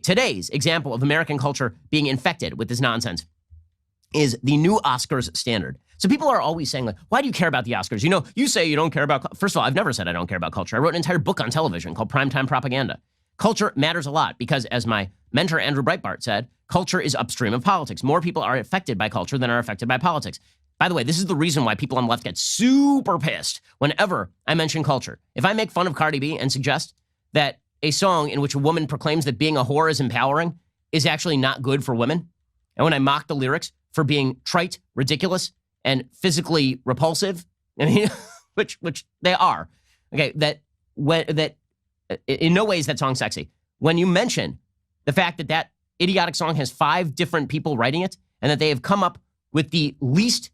today's example of American culture being infected with this nonsense is the new Oscars standard. So people are always saying, like, why do you care about the Oscars? You know, you say you don't care about... First of all, I've never said I don't care about culture. I wrote an entire book on television called Primetime Propaganda. Culture matters a lot because, as my mentor Andrew Breitbart said, culture is upstream of politics. More people are affected by culture than are affected by politics. By the way, this is the reason why people on the left get super pissed whenever I mention culture. If I make fun of Cardi B and suggest that a song in which a woman proclaims that being a whore is empowering is actually not good for women, and when I mock the lyrics for being trite, ridiculous, and physically repulsive, I mean, which they are, okay, that in no way is that song sexy. When you mention the fact that that idiotic song has 5 different people writing it, and that they have come up with the least,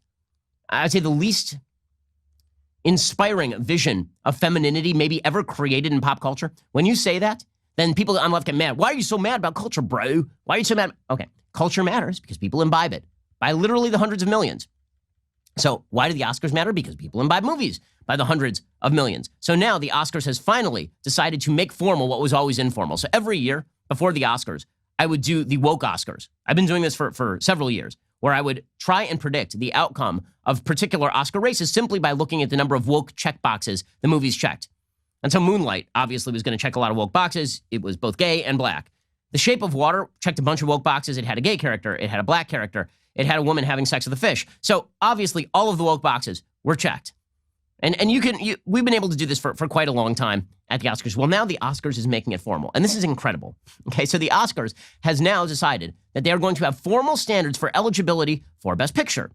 I'd say the least inspiring vision of femininity maybe ever created in pop culture, when you say that, then people on the left get mad. Why are you so mad about culture, bro? Why are you so mad? Okay, culture matters because people imbibe it by literally the hundreds of millions. So why do the Oscars matter? Because people imbibe movies by the hundreds of millions. So now the Oscars has finally decided to make formal what was always informal. So every year before the Oscars, I would do the woke Oscars. I've been doing this for several years, where I would try and predict the outcome of particular Oscar races simply by looking at the number of woke check boxes the movies checked. And so Moonlight obviously was going to check a lot of woke boxes. It was both gay and black. The Shape of Water checked a bunch of woke boxes. It had a gay character. It had a black character. It had a woman having sex with a fish. So obviously all of the woke boxes were checked. And we've been able to do this for quite a long time at the Oscars. Well, now the Oscars is making it formal. And this is incredible. Okay, so the Oscars has now decided that they are going to have formal standards for eligibility for Best Picture.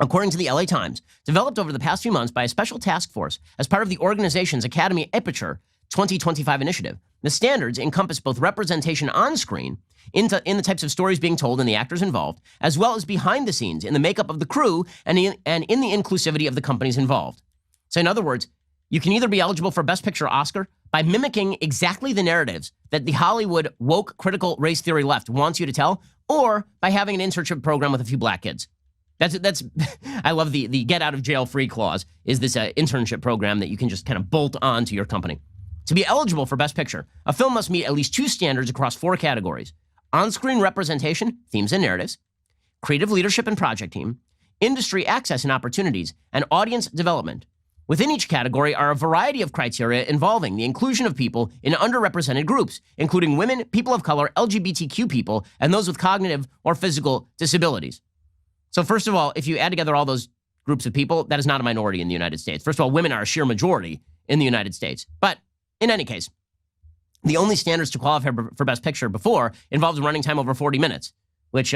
According to the LA Times, developed over the past few months by a special task force as part of the organization's Academy Aperture 2025 initiative, the standards encompass both representation on screen in the types of stories being told and the actors involved, as well as behind the scenes in the makeup of the crew and in the inclusivity of the companies involved. So in other words, you can either be eligible for Best Picture Oscar by mimicking exactly the narratives that the Hollywood woke critical race theory left wants you to tell, or by having an internship program with a few black kids. That's I love the get out of jail free clause is this internship program that you can just kind of bolt on to your company. To be eligible for Best Picture, a film must meet at least 2 standards across 4 categories: on-screen representation, themes and narratives, creative leadership and project team, industry access and opportunities, and audience development. Within each category are a variety of criteria involving the inclusion of people in underrepresented groups, including women, people of color, LGBTQ people, and those with cognitive or physical disabilities. So first of all, if you add together all those groups of people, that is not a minority in the United States. First of all, women are a sheer majority in the United States. But in any case, the only standards to qualify for Best Picture before involved running time over 40 minutes, which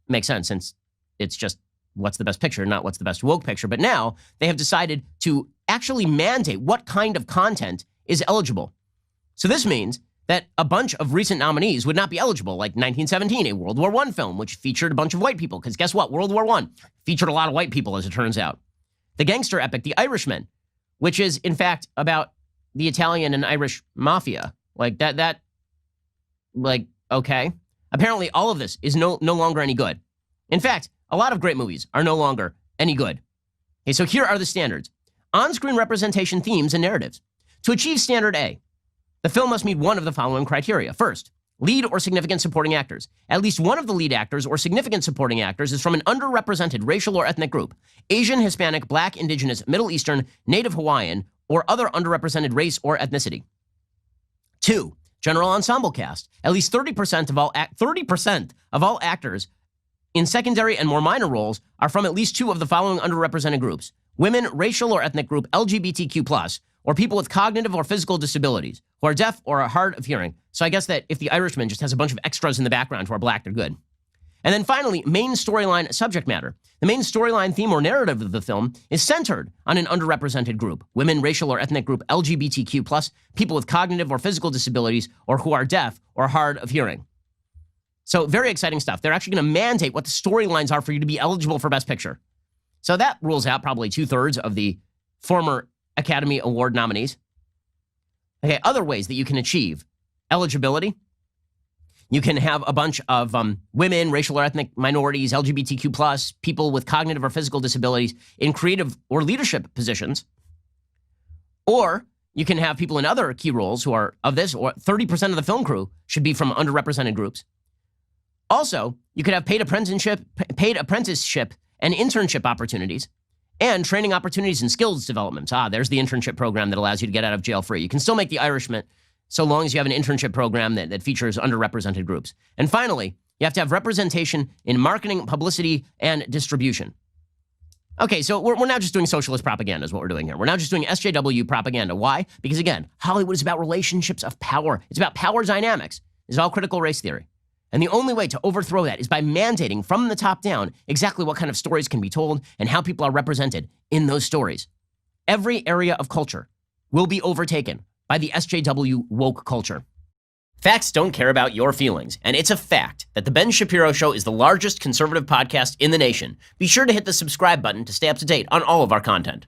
makes sense since it's just what's the best picture, not what's the best woke picture. But now they have decided to actually mandate what kind of content is eligible. So this means that a bunch of recent nominees would not be eligible, like 1917, a World War I film, which featured a bunch of white people. Because guess what? World War I featured a lot of white people, as it turns out. The gangster epic, The Irishman, which is, in fact, about the Italian and Irish mafia. Like, okay. Apparently, all of this is no longer any good. In fact, a lot of great movies are no longer any good. Okay, so here are the standards. On-screen representation, themes, and narratives. To achieve Standard A, the film must meet one of the following criteria. First, lead or significant supporting actors. At least one of the lead actors or significant supporting actors is from an underrepresented racial or ethnic group: Asian, Hispanic, Black, Indigenous, Middle Eastern, Native Hawaiian, or other underrepresented race or ethnicity. 2, general ensemble cast. At least 30% of all actors in secondary and more minor roles are from at least 2 of the following underrepresented groups: women, racial or ethnic group, LGBTQ+, or people with cognitive or physical disabilities, who are deaf or are hard of hearing. So I guess that if The Irishman just has a bunch of extras in the background who are black, they're good. And then finally, main storyline subject matter. The main storyline theme or narrative of the film is centered on an underrepresented group: women, racial or ethnic group, LGBTQ+, people with cognitive or physical disabilities, or who are deaf or hard of hearing. So very exciting stuff. They're actually going to mandate what the storylines are for you to be eligible for Best Picture. So that rules out probably 2/3 of the former Academy Award nominees. Okay, other ways that you can achieve eligibility. You can have a bunch of women, racial or ethnic minorities, LGBTQ+, people with cognitive or physical disabilities in creative or leadership positions. Or you can have people in other key roles who are of this, or 30% of the film crew should be from underrepresented groups. Also, you could have paid apprenticeship and internship opportunities and training opportunities and skills development. There's the internship program that allows you to get out of jail free. You can still make the Irishman so long as you have an internship program that features underrepresented groups. And finally, you have to have representation in marketing, publicity, and distribution. Okay, so we're now just doing socialist propaganda is what we're doing here. We're now just doing SJW propaganda. Why? Because again, Hollywood is about relationships of power. It's about power dynamics. It's all critical race theory. And the only way to overthrow that is by mandating from the top down exactly what kind of stories can be told and how people are represented in those stories. Every area of culture will be overtaken by the SJW woke culture. Facts don't care about your feelings, and it's a fact that The Ben Shapiro Show is the largest conservative podcast in the nation. Be sure to hit the subscribe button to stay up to date on all of our content.